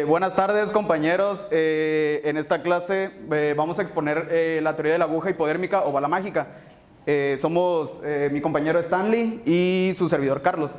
Buenas tardes, compañeros. En esta clase vamos a exponer la teoría de la aguja hipodérmica o bala mágica. Somos mi compañero Stanley y su servidor Carlos.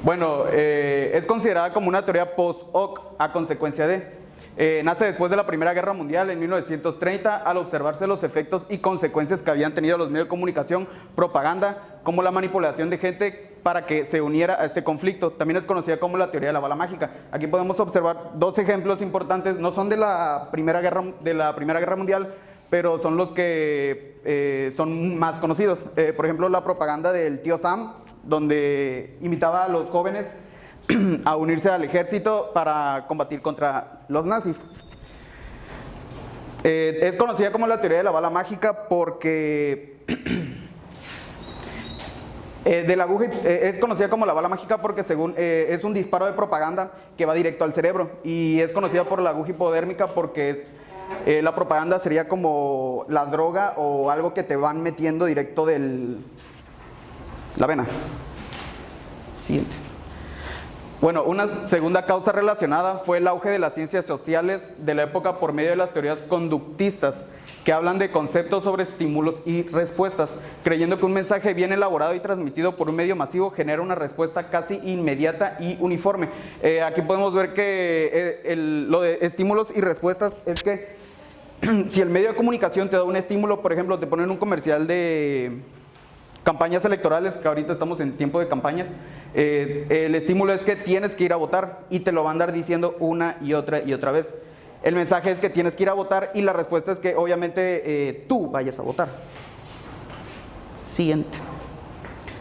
Bueno, es considerada como una teoría post-hoc a consecuencia de... nace después de la Primera Guerra Mundial en 1930 al observarse los efectos y consecuencias que habían tenido los medios de comunicación, propaganda, como la manipulación de gente para que se uniera a este conflicto. También es conocida como la teoría de la bala mágica. Aquí podemos observar dos ejemplos importantes, no son de la Primera Guerra Mundial, pero son los que son más conocidos. Por ejemplo, la propaganda del tío Sam, donde invitaba a los jóvenes a unirse al ejército para combatir contra los nazis. Es conocida como la teoría de la bala mágica porque es conocida como la bala mágica porque según es un disparo de propaganda que va directo al cerebro, y es conocida por la aguja hipodérmica porque la propaganda sería como la droga o algo que te van metiendo directo de la vena. Siguiente. Bueno, una segunda causa relacionada fue el auge de las ciencias sociales de la época por medio de las teorías conductistas, que hablan de conceptos sobre estímulos y respuestas, creyendo que un mensaje bien elaborado y transmitido por un medio masivo genera una respuesta casi inmediata y uniforme. Aquí podemos ver que lo de estímulos y respuestas es que si el medio de comunicación te da un estímulo, por ejemplo, te ponen un comercial de campañas electorales, que ahorita estamos en tiempo de campañas, el estímulo es que tienes que ir a votar y te lo van a andar diciendo una y otra vez. El mensaje es que tienes que ir a votar y la respuesta es que obviamente tú vayas a votar. Siguiente.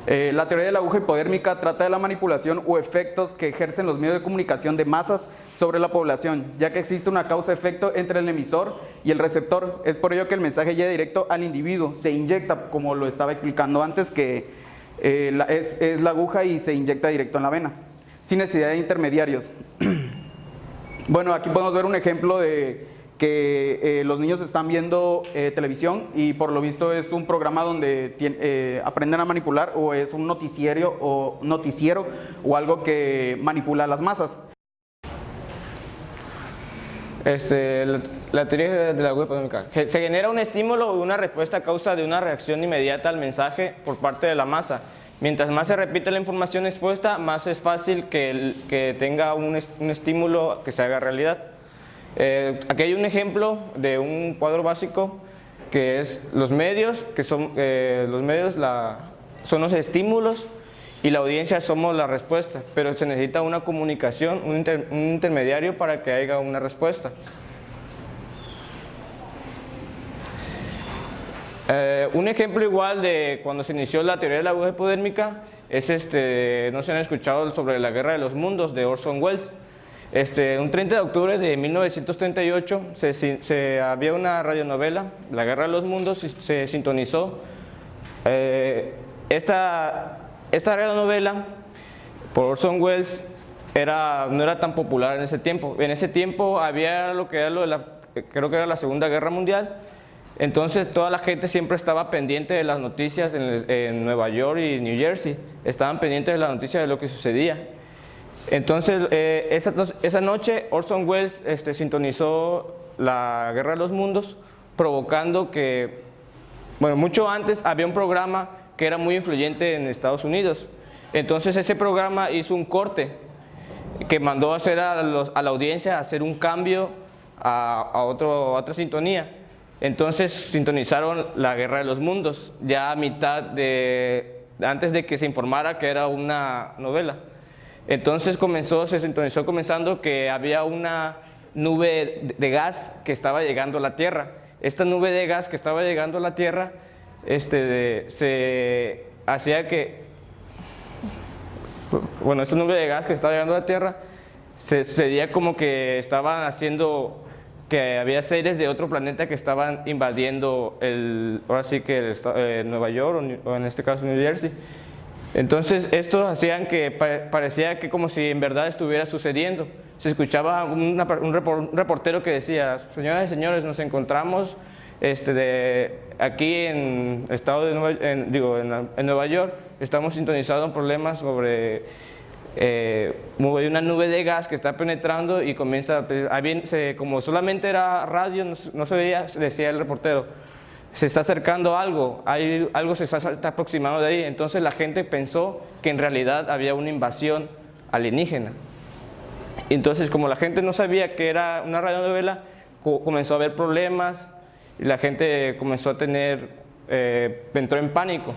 La teoría de la aguja hipodérmica trata de la manipulación o efectos que ejercen los medios de comunicación de masas sobre la población, ya que existe una causa-efecto entre el emisor y el receptor. Es por ello que el mensaje llega directo al individuo, se inyecta, como lo estaba explicando antes, que es la aguja y se inyecta directo en la vena, sin necesidad de intermediarios. Bueno, aquí podemos ver un ejemplo de que los niños están viendo televisión y por lo visto es un programa donde aprenden a manipular, o es un noticiero o algo que manipula a las masas. La teoría de la aguja hipodérmica. Se genera un estímulo o una respuesta a causa de una reacción inmediata al mensaje por parte de la masa. Mientras más se repite la información expuesta, más es fácil que tenga un estímulo que se haga realidad. Aquí hay un ejemplo de un cuadro básico que es los medios, que son son los estímulos y la audiencia somos la respuesta, pero se necesita una comunicación, un intermediario para que haya una respuesta. Un ejemplo igual de cuando se inició la teoría de la aguja hipodérmica es no se han escuchado sobre la Guerra de los Mundos de Orson Welles. Un 30 de octubre de 1938 había una radionovela, La Guerra de los Mundos, y se sintonizó. Esta radionovela por Orson Welles no era tan popular en ese tiempo. En ese tiempo había lo que era creo que era la Segunda Guerra Mundial. Entonces toda la gente siempre estaba pendiente de las noticias en Nueva York y New Jersey. Estaban pendientes de las noticias de lo que sucedía. Entonces esa noche Orson Welles sintonizó la Guerra de los Mundos, provocando que, bueno, mucho antes había un programa que era muy influyente en Estados Unidos. Entonces ese programa hizo un corte que mandó a hacer a la audiencia a hacer un cambio a otra sintonía. Entonces sintonizaron la Guerra de los Mundos ya a antes de que se informara que era una novela. Entonces se sintonizó comenzando que había una nube de gas que estaba llegando a la Tierra. Esta nube de gas que estaba llegando a la Tierra se hacía que, bueno, esta nube de gas que estaba llegando a la Tierra se sucedía como que estaban haciendo, que había seres de otro planeta que estaban invadiendo ahora sí que Nueva York o en este caso New Jersey. Entonces estos hacían que parecía que como si en verdad estuviera sucediendo. Se escuchaba un reportero que decía: señoras y señores, nos encontramos aquí en el estado de en Nueva York, estamos sintonizados en problemas sobre hay una nube de gas que está penetrando y comienza, como solamente era radio, no se veía, decía el reportero, se está acercando algo, algo se está aproximando de ahí. Entonces la gente pensó que en realidad había una invasión alienígena. Entonces, como la gente no sabía que era una radionovela, comenzó a haber problemas y la gente comenzó a entró en pánico.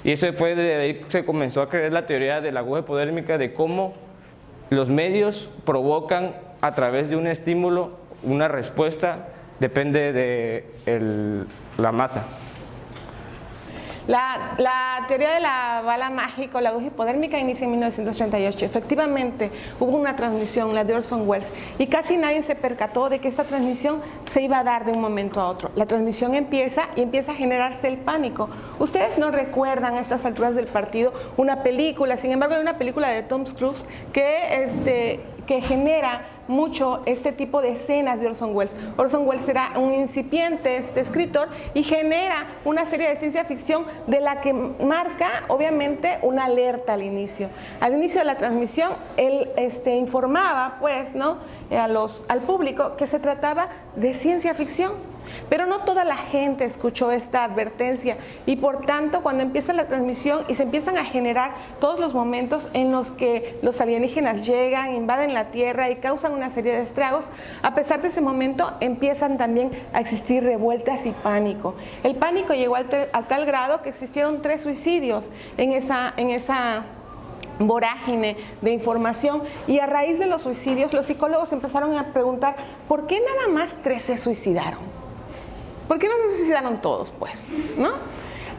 Y eso fue de ahí se comenzó a crear la teoría de la aguja hipodérmica, de cómo los medios provocan a través de un estímulo una respuesta, depende de la masa. La teoría de la bala mágica o la aguja hipodérmica inicia en 1938. Efectivamente, hubo una transmisión, la de Orson Welles, y casi nadie se percató de que esa transmisión se iba a dar de un momento a otro. La transmisión empieza a generarse el pánico. Ustedes no recuerdan a estas alturas del partido una película, sin embargo hay una película de Tom Cruise que genera mucho este tipo de escenas de Orson Welles. Orson Welles era un incipiente escritor y genera una serie de ciencia ficción de la que marca obviamente una alerta al inicio. Al inicio de la transmisión él informaba pues, ¿no? al público que se trataba de ciencia ficción. Pero no toda la gente escuchó esta advertencia y por tanto cuando empieza la transmisión y se empiezan a generar todos los momentos en los que los alienígenas llegan, invaden la Tierra y causan una serie de estragos, a pesar de ese momento empiezan también a existir revueltas y pánico. El pánico llegó a tal grado que existieron 3 suicidios en esa vorágine de información, y a raíz de los suicidios los psicólogos empezaron a preguntar ¿por qué nada más 3 se suicidaron? ¿Por qué no se suicidaron todos, pues? ¿No?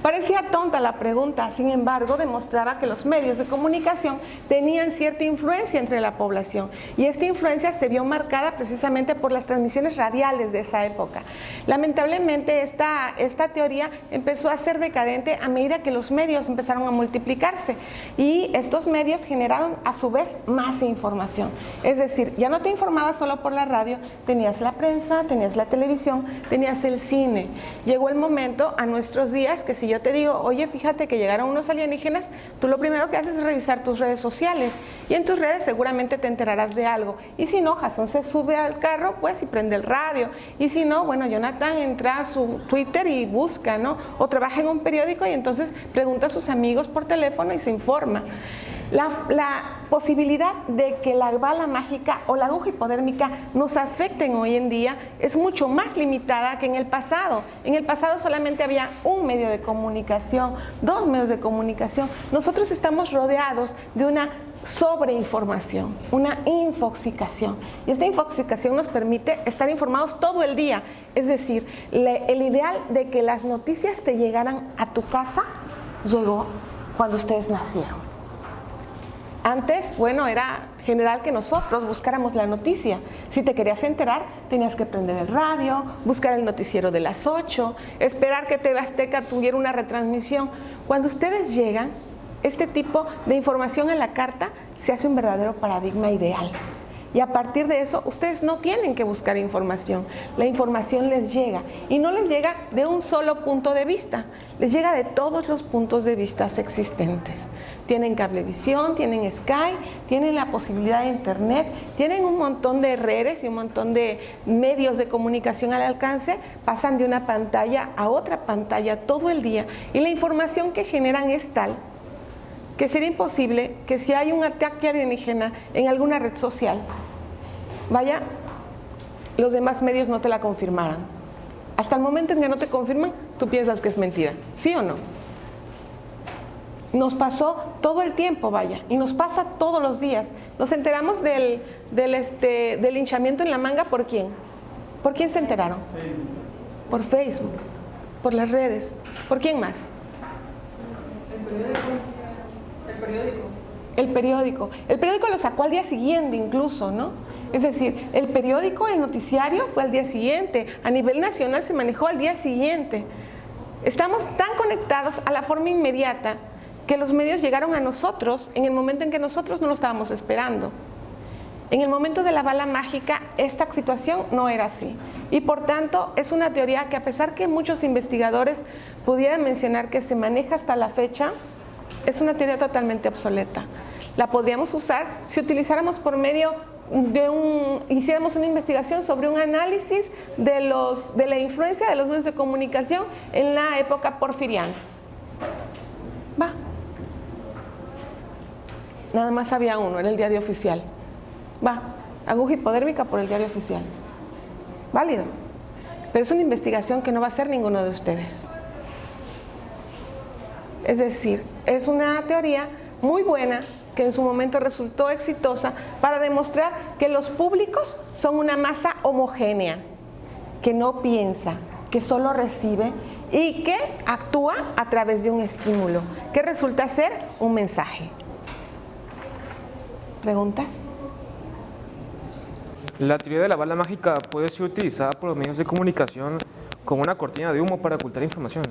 Parecía tonta la pregunta, sin embargo, demostraba que los medios de comunicación tenían cierta influencia entre la población, y esta influencia se vio marcada precisamente por las transmisiones radiales de esa época. Lamentablemente, esta teoría empezó a ser decadente a medida que los medios empezaron a multiplicarse, y estos medios generaron a su vez más información. Es decir, ya no te informabas solo por la radio, tenías la prensa, tenías la televisión, tenías el cine. Llegó el momento a nuestros días que si yo te digo, oye, fíjate que llegaron unos alienígenas, tú lo primero que haces es revisar tus redes sociales, y en tus redes seguramente te enterarás de algo. Y si no, Jason se sube al carro pues y prende el radio, y si no, bueno, Jonathan entra a su Twitter y busca, ¿no? O trabaja en un periódico y entonces pregunta a sus amigos por teléfono y se informa. La posibilidad de que la bala mágica o la aguja hipodérmica nos afecten hoy en día es mucho más limitada que en el pasado. En el pasado solamente había un medio de comunicación, 2 medios de comunicación. Nosotros estamos rodeados de una sobreinformación, una infoxicación. Y esta infoxicación nos permite estar informados todo el día. Es decir, el ideal de que las noticias te llegaran a tu casa llegó cuando ustedes nacieron. Antes, bueno, era general que nosotros buscáramos la noticia. Si te querías enterar, tenías que prender el radio, buscar el noticiero de las 8, esperar que TV Azteca tuviera una retransmisión. Cuando ustedes llegan, este tipo de información en la carta se hace un verdadero paradigma ideal. Y a partir de eso, ustedes no tienen que buscar información. La información les llega. Y no les llega de un solo punto de vista. Les llega de todos los puntos de vista existentes. Tienen cablevisión, tienen Sky, tienen la posibilidad de internet, tienen un montón de redes y un montón de medios de comunicación al alcance, pasan de una pantalla a otra pantalla todo el día, y la información que generan es tal que sería imposible que si hay un ataque alienígena en alguna red social, vaya, los demás medios no te la confirmaran. Hasta el momento en que no te confirman, tú piensas que es mentira, ¿sí o no? Nos pasó todo el tiempo, vaya, y nos pasa todos los días. Nos enteramos del linchamiento en La Manga, ¿por quién? ¿Por quién se enteraron? Por Facebook, por las redes. ¿Por quién más? El periódico. El periódico lo sacó al día siguiente incluso, ¿no? Es decir, el periódico, el noticiario fue al día siguiente. A nivel nacional se manejó al día siguiente. Estamos tan conectados a la forma inmediata que los medios llegaron a nosotros en el momento en que nosotros no lo estábamos esperando. En el momento de la bala mágica, esta situación no era así. Y por tanto, es una teoría que, a pesar que muchos investigadores pudieran mencionar que se maneja hasta la fecha, es una teoría totalmente obsoleta. La podríamos usar si utilizáramos por medio de hiciéramos una investigación sobre un análisis de la influencia de los medios de comunicación en la época porfiriana. Va. Nada más había uno, era el Diario Oficial. Va. Aguja hipodérmica por el Diario Oficial. Válido. Pero es una investigación que no va a hacer ninguno de ustedes. Es decir, es una teoría muy buena que en su momento resultó exitosa para demostrar que los públicos son una masa homogénea, que no piensa, que solo recibe y que actúa a través de un estímulo, que resulta ser un mensaje. ¿Preguntas? La teoría de la bala mágica puede ser utilizada por los medios de comunicación como una cortina de humo para ocultar información.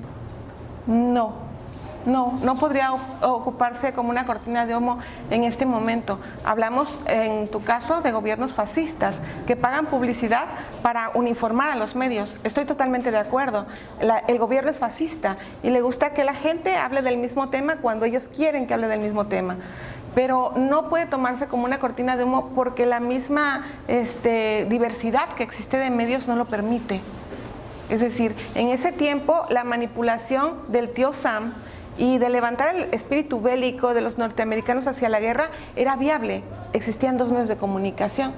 No podría ocuparse como una cortina de humo en este momento. Hablamos, en tu caso, de gobiernos fascistas que pagan publicidad para uniformar a los medios. Estoy totalmente de acuerdo. El gobierno es fascista y le gusta que la gente hable del mismo tema cuando ellos quieren que hable del mismo tema. Pero no puede tomarse como una cortina de humo porque la misma diversidad que existe de medios no lo permite. Es decir, en ese tiempo la manipulación del tío Sam y de levantar el espíritu bélico de los norteamericanos hacia la guerra era viable. Existían dos medios de comunicación.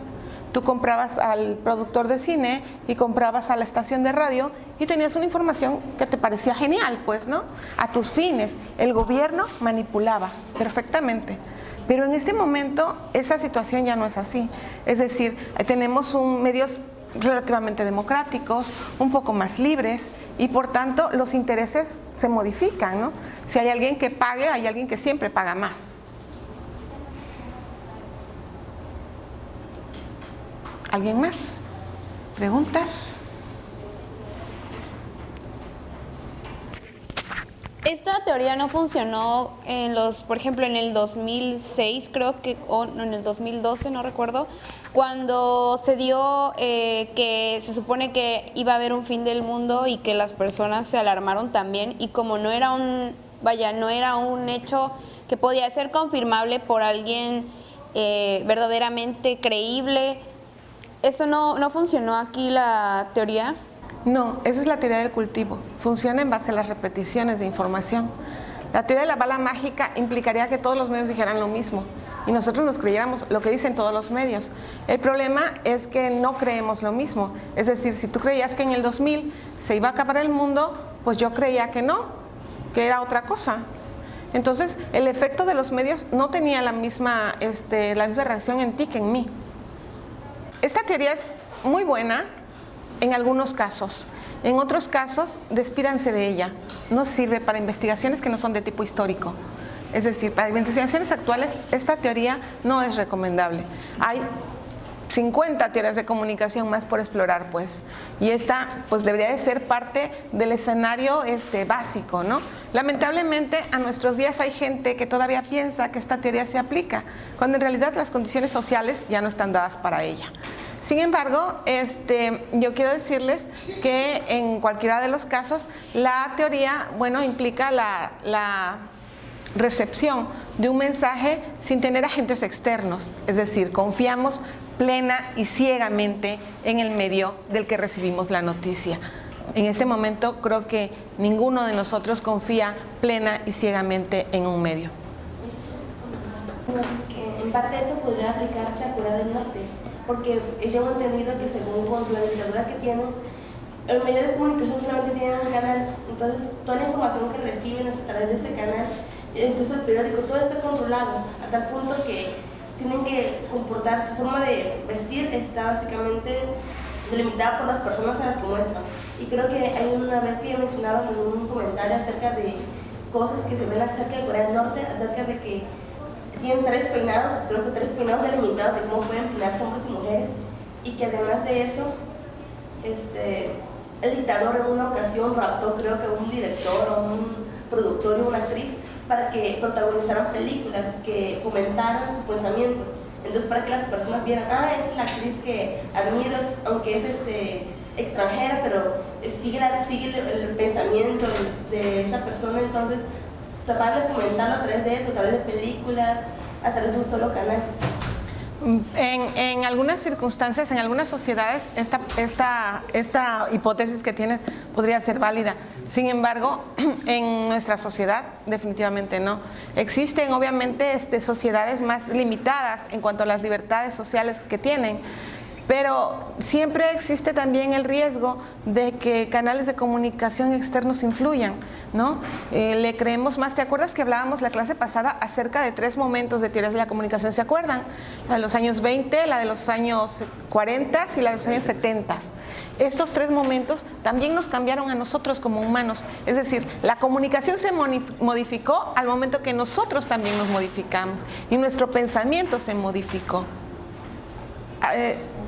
Tú comprabas al productor de cine y comprabas a la estación de radio y tenías una información que te parecía genial, pues, ¿no? A tus fines. El gobierno manipulaba perfectamente. Pero en este momento esa situación ya no es así. Es decir, tenemos medios relativamente democráticos, un poco más libres y por tanto los intereses se modifican, ¿no? Si hay alguien que pague, hay alguien que siempre paga más. ¿Alguien más? ¿Preguntas? Esta teoría no funcionó por ejemplo, en el 2006, creo que, o en el 2012, no recuerdo, cuando se dio que se supone que iba a haber un fin del mundo y que las personas se alarmaron también, y como no era un hecho que podía ser confirmable por alguien verdaderamente creíble. ¿Esto no funcionó aquí la teoría? No, esa es la teoría del cultivo. Funciona en base a las repeticiones de información. La teoría de la bala mágica implicaría que todos los medios dijeran lo mismo y nosotros nos creyéramos lo que dicen todos los medios. El problema es que no creemos lo mismo. Es decir, si tú creías que en el 2000 se iba a acabar el mundo, pues yo creía que no, que era otra cosa. Entonces, el efecto de los medios no tenía la misma reacción en ti que en mí. Esta teoría es muy buena en algunos casos. En otros casos, despídanse de ella. No sirve para investigaciones que no son de tipo histórico. Es decir, para investigaciones actuales, esta teoría no es recomendable. Hay 50 teorías de comunicación más por explorar, pues. Y esta, pues, debería de ser parte del escenario básico, ¿no? Lamentablemente, a nuestros días hay gente que todavía piensa que esta teoría se aplica, cuando en realidad las condiciones sociales ya no están dadas para ella. Sin embargo, yo quiero decirles que en cualquiera de los casos, la teoría, implica la recepción de un mensaje sin tener agentes externos. Es decir, confiamos plena y ciegamente en el medio del que recibimos la noticia. En este momento creo que ninguno de nosotros confía plena y ciegamente en un medio. En parte eso podría aplicarse a Corea del Norte, porque yo he entendido que según la dictadura que tienen, el medio de comunicación solamente tiene un canal, entonces toda la información que reciben es a través de ese canal, incluso el periódico, todo está controlado, a tal punto que tienen que comportarse, su forma de vestir está básicamente delimitada por las personas a las que muestran. Y creo que hay una vez que mencionaron en un comentario acerca de cosas que se ven acerca de Corea del Norte, acerca de que tienen 3 peinados, creo que 3 peinados delimitados de cómo pueden peinarse hombres y mujeres, y que además de eso, el dictador en una ocasión raptó, creo que un director o un productor y una actriz para que protagonizaran películas que fomentaran su pensamiento. Entonces, para que las personas vieran, es la actriz que admiro, aunque es extranjera, pero sigue el pensamiento de esa persona. Entonces, tratar de fomentarlo a través de eso, a través de películas, a través de un solo canal. En algunas circunstancias, en algunas sociedades, esta hipótesis que tienes podría ser válida. Sin embargo, en nuestra sociedad definitivamente no. Existen obviamente sociedades más limitadas en cuanto a las libertades sociales que tienen, pero siempre existe también el riesgo de que canales de comunicación externos influyan, ¿no? Le creemos más. ¿Te acuerdas que hablábamos la clase pasada acerca de 3 momentos de teorías de la comunicación? ¿Se acuerdan? La de los años 20, la de los años 40 y la de los años 70. Estos 3 momentos también nos cambiaron a nosotros como humanos. Es decir, la comunicación se modificó al momento que nosotros también nos modificamos y nuestro pensamiento se modificó.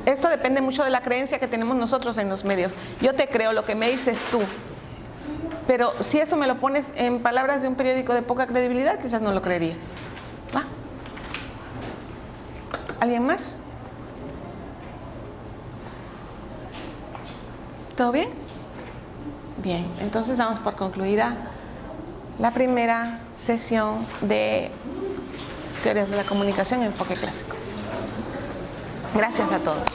Esto depende mucho de la creencia que tenemos nosotros en los medios. Yo te creo lo que me dices tú, pero si eso me lo pones en palabras de un periódico de poca credibilidad, quizás no lo creería. ¿Va? ¿Alguien más? ¿Todo bien? Bien, entonces damos por concluida la primera sesión de Teorías de la Comunicación en Enfoque Clásico. Gracias a todos.